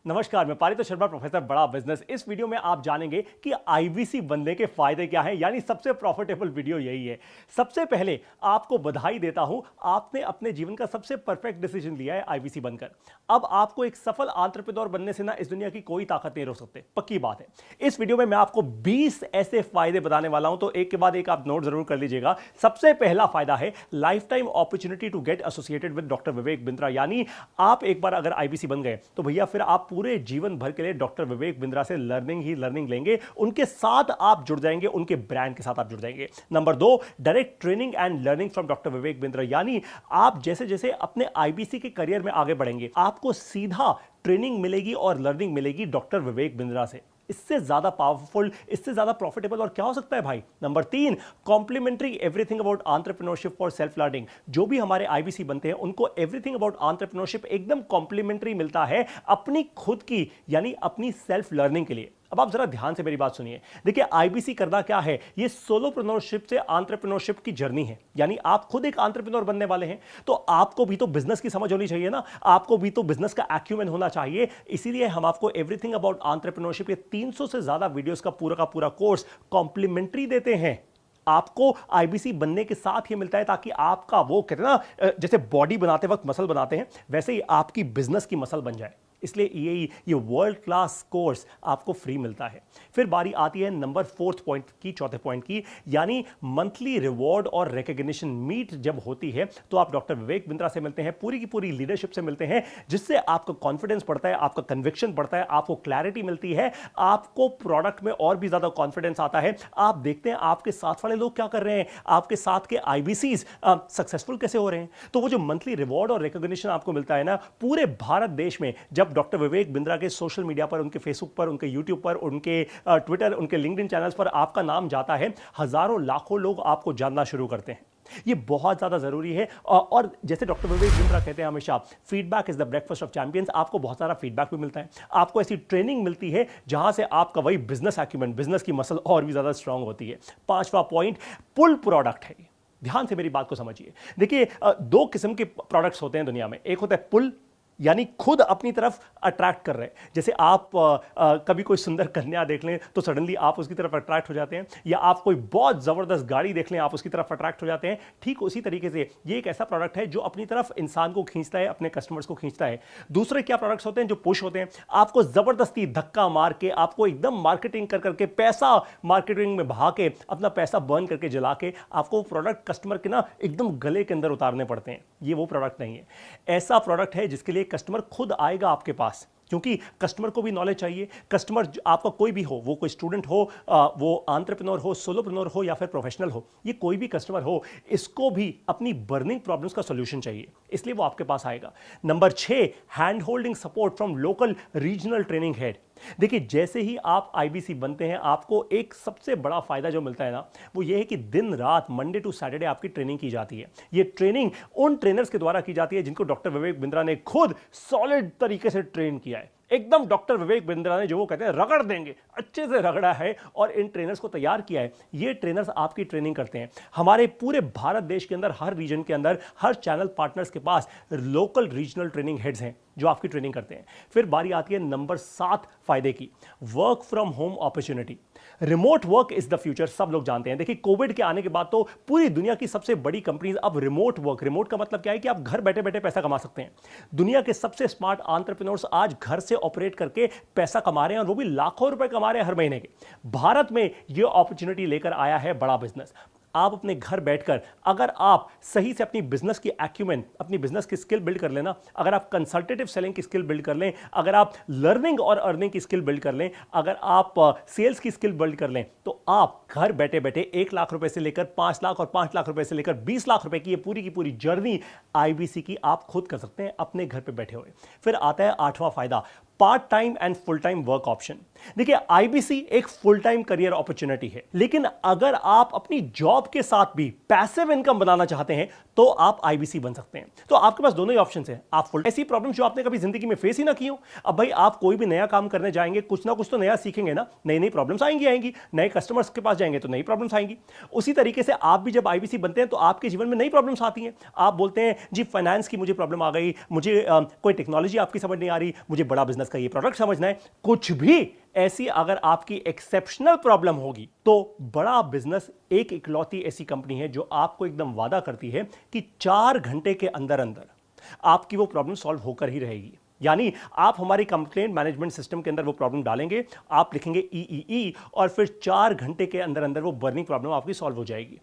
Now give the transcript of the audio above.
नमस्कार, मैं पारितोष शर्मा, प्रोफेसर बड़ा बिजनेस। इस वीडियो में आप जानेंगे कि आईबीसी बनने के फायदे क्या हैं, यानी सबसे प्रॉफिटेबल वीडियो यही है। सबसे पहले आपको बधाई देता हूं, आपने अपने जीवन का सबसे परफेक्ट डिसीजन लिया है आईबीसी बनकर। अब आपको एक सफल एंटरप्रेन्योर बनने से ना इस दुनिया की कोई ताकत नहीं रोक सकते, पक्की बात है। इस वीडियो में मैं आपको 20 ऐसे फायदे बताने वाला हूं, तो एक के बाद एक आप नोट जरूर कर लीजिएगा। सबसे पहला फायदा है life time opportunity to get associated with doctor Vivek Bindra, यानी आप एक बार अगर आईबीसी बन गए तो भैया फिर आप पूरे जीवन भर के लिए डॉक्टर विवेक बिंद्रा से लर्निंग ही लर्निंग लेंगे, उनके साथ आप जुड़ जाएंगे, उनके ब्रांड के साथ आप जुड़ जाएंगे। Number 2, direct training and learning from doctor Vivek Bindra, यानी आप जैसे जैसे अपने आईबीसी के करियर में आगे बढ़ेंगे आपको सीधा ट्रेनिंग मिलेगी और लर्निंग मिलेगी डॉक्टर विवेक बिंद्रा से। इससे ज्यादा पावरफुल, इससे ज्यादा प्रॉफिटेबल और क्या हो सकता है भाई। Number 3, complimentary everything about entrepreneurship for self learning. जो भी हमारे आईबीसी बनते हैं उनको एवरीथिंग अबाउट एंटरप्रेन्योरशिप एकदम कॉम्प्लीमेंट्री मिलता है अपनी खुद की, यानी अपनी सेल्फ लर्निंग के लिए। अब आप जरा ध्यान से मेरी बात सुनिए। देखिए, आईबीसी करना क्या है, ये सोलोप्रेन्योरशिप से एंटरप्रेन्योरशिप की जर्नी है, यानी आप खुद एक एंटरप्रेन्योर बनने वाले हैं, तो आपको भी तो बिजनेस की समझ होनी चाहिए ना, आपको भी तो बिजनेस का एक्यूमेन होना चाहिए। इसीलिए हम आपको एवरीथिंग अबाउट एंटरप्रेन्योरशिप, ये 300 से ज्यादा वीडियोस का पूरा कोर्स कॉम्प्लीमेंट्री देते हैं। आपको आईबीसी बनने के साथ ही मिलता है, ताकि आपका वो कहते हैं ना, जैसे बॉडी बनाते वक्त मसल बनाते हैं, वैसे ही आपकी बिजनेस की मसल बन जाए। इसलिए ये वर्ल्ड क्लास कोर्स आपको फ्री मिलता है। फिर बारी आती है नंबर 4 पॉइंट की, चौथे पॉइंट की, यानी मंथली रिवॉर्ड और रिकॉग्निशन मीट जब होती है तो आप डॉक्टर विवेक बिंद्रा से मिलते हैं, पूरी की पूरी लीडरशिप से मिलते हैं, जिससे आपका कॉन्फिडेंस बढ़ता है, आपका कन्विक्शन बढ़ता है, आपको क्लैरिटी मिलती है, आपको प्रोडक्ट में और भी ज्यादा कॉन्फिडेंस आता है। आप देखते हैं आपके साथ वाले लोग क्या कर रहे हैं, आपके साथ के आईबीसीज सक्सेसफुल कैसे हो रहे हैं। तो वो जो मंथली रिवॉर्ड और रिकॉग्निशन आपको मिलता है ना, पूरे भारत देश में जब डॉक्टर विवेक बिंद्रा के सोशल मीडिया पर, उनके फेसबुक पर, उनके यूट्यूब पर, उनके ट्विटर, उनके लिंक्डइन चैनल्स पर आपका नाम जाता है, हजारों लाखों लोग आपको जानना शुरू करते हैं। ये बहुत ज्यादा जरूरी है। और जैसे डॉक्टर विवेक बिंद्रा कहते हैं हमेशा, feedback is the breakfast of champions. आपको बहुत सारा फीडबैक भी मिलता है, आपको ऐसी ट्रेनिंग मिलती है जहां से आपका वही बिजनेस एक्यूमेंट, बिजनेस की मसल और भी ज्यादा स्ट्रांग होती है। 5वां पॉइंट, पुल प्रोडक्ट है। ध्यान से मेरी बात को समझिए। देखिए, 2 किस्म के प्रोडक्ट्स होते हैं दुनिया में। एक होता है पुल, यानी खुद अपनी तरफ अट्रैक्ट कर रहे हैं। जैसे आप कभी कोई सुंदर कन्या देख लें तो सडनली आप उसकी तरफ अट्रैक्ट हो जाते हैं, या आप कोई बहुत जबरदस्त गाड़ी देख लें, आप उसकी तरफ अट्रैक्ट हो जाते हैं। ठीक उसी तरीके से ये एक ऐसा प्रोडक्ट है जो अपनी तरफ इंसान को खींचता है, अपने कस्टमर्स को खींचता है। दूसरे क्या प्रोडक्ट्स होते हैं जो पुश होते हैं, आपको जबरदस्ती धक्का मार के, आपको एकदम मार्केटिंग कर करके, पैसा मार्केटिंग में बहा के, अपना पैसा बर्न करके, जला के आपको प्रोडक्ट कस्टमर के ना एकदम गले के अंदर उतारने पड़ते हैं। ये वो प्रोडक्ट नहीं है। ऐसा प्रोडक्ट है जिसके लिए कस्टमर खुद आएगा आपके पास, क्योंकि कस्टमर को भी नॉलेज चाहिए। कस्टमर आपका कोई भी हो, वो कोई स्टूडेंट हो, वो एंटरप्रेन्योर हो, सोलोप्रेन्योर हो, या फिर प्रोफेशनल हो, ये कोई भी कस्टमर हो, इसको भी अपनी बर्निंग प्रॉब्लम्स का सॉल्यूशन चाहिए, इसलिए वो आपके पास आएगा। Number 6, hand holding support from local regional training head. देखिए, जैसे ही आप आईबीसी बनते हैं, आपको एक सबसे बड़ा फायदा जो मिलता है ना, वो ये है कि दिन रात, मंडे टू सैटरडे आपकी ट्रेनिंग की जाती है। ये ट्रेनिंग उन ट्रेनर्स के द्वारा की जाती है जिनको डॉक्टर विवेक बिंद्रा ने खुद सॉलिड तरीके से ट्रेन किया है। एकदम डॉक्टर विवेक बिंद्रा ने जो वो कहते हैं रगड़ देंगे, अच्छे से रगड़ा है और इन ट्रेनर्स को तैयार किया है। ये ट्रेनर्स आपकी ट्रेनिंग करते हैं। हमारे पूरे भारत देश के अंदर, हर रीजन के अंदर, हर चैनल पार्टनर्स के पास लोकल रीजनल ट्रेनिंग हेड्स हैं जो आपकी ट्रेनिंग करते हैं। फिर बारी आती है नंबर 7 फायदे की, work from home opportunity. Remote work is the future, सब लोग जानते हैं। देखिए, कोविड के आने के बाद तो पूरी दुनिया की सबसे बड़ी कंपनीज अब रिमोट वर्क, रिमोट का मतलब क्या है कि आप घर बैठे बैठे पैसा कमा सकते हैं। दुनिया के सबसे स्मार्ट एंटरप्रेन्योर्स आज घर से ऑपरेट करके पैसा कमा रहे हैं, और वो भी लाखों रुपए कमा रहे हैं हर महीने के। भारत में ये अपॉर्चुनिटी लेकर आया है बड़ा बिजनेस। आप अपने घर बैठकर, अगर आप सही से अपनी बिजनेस की एक्यूमेन, अपनी बिजनेस की स्किल बिल्ड कर लेना, अगर आप कंसल्टेटिव सेलिंग की स्किल बिल्ड कर लें, अगर आप लर्निंग और अर्निंग की स्किल बिल्ड कर लें, अगर आप सेल्स की स्किल बिल्ड कर लें, तो आप घर बैठे बैठे 1 लाख रुपए से लेकर 5 लाख और 5 लाख रुपए से लेकर 20 लाख रुपए की ये पूरी की पूरी जर्नी आईबीसी की आप खुद कर सकते हैं अपने घर पे बैठे हुए। फिर आता है 8वां फायदा, part time and full time work option. देखिए, आईबीसी एक फुल टाइम करियर अपॉर्चुनिटी है, लेकिन अगर आप अपनी जॉब के साथ भी पैसिव इनकम बनाना चाहते हैं तो आप आईबीसी बन सकते हैं। तो आपके पास दोनों ही ऑप्शन हैं। आप फुल ऐसी प्रॉब्लम्स जो आपने कभी जिंदगी में फेस ही ना की हो। अब भाई, आप कोई भी नया काम करने जाएंगे, कुछ ना कुछ तो नया सीखेंगे ना, नई नई प्रॉब्लम्स आएंगी, नए कस्टमर्स के पास जाएंगे तो नई प्रॉब्लम्स आएंगी। उसी तरीके से आप भी जब आईबीसी बनते हैं तो आपके जीवन में नई प्रॉब्लम्स आती हैं। आप बोलते हैं जी, फाइनेंस की मुझे प्रॉब्लम आ गई, मुझे कोई टेक्नोलॉजी आपकी समझ नहीं आ रही, मुझे बड़ा बिजनेस बिजनेस का ये प्रोडक्ट समझना है। कुछ भी ऐसी अगर आपकी एक्सेप्शनल प्रॉब्लम होगी तो बड़ा बिजनेस एक इकलौती ऐसी कंपनी है जो आपको एकदम वादा करती है कि 4 घंटे के अंदर अंदर आपकी वो प्रॉब्लम सॉल्व होकर ही रहेगी। यानी आप हमारी कंप्लेंट मैनेजमेंट सिस्टम के अंदर वो प्रॉब्लम डालेंगे, आप लिखेंगे ई और फिर 4 घंटे के अंदर अंदर वो बर्निंग प्रॉब्लम आपकी सॉल्व हो जाएगी।